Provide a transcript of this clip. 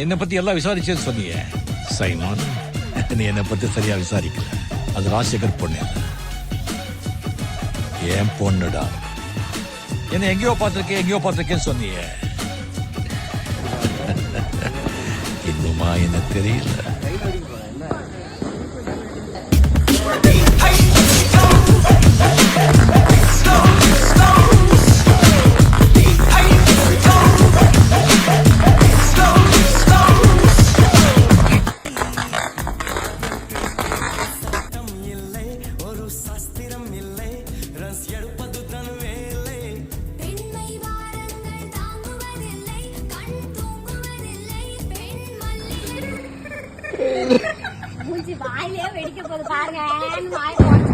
என்னை பத்தி எல்லாம் விசாரிச்சேன்னு சொன்னீங்க சைமான். நீ என்னை பத்தி சரியா விசாரிக்கல. அது ராஜசேகர் பொண்ணு, ஏன் பொண்ணுடா. என்ன எங்கேயோ பார்த்திருக்கேன்னு சொன்னீங்க. இன்னுமா என்ன தெரியல. மூஞ்சி வாயிலே வெடிக்க போகுது பாருங்க.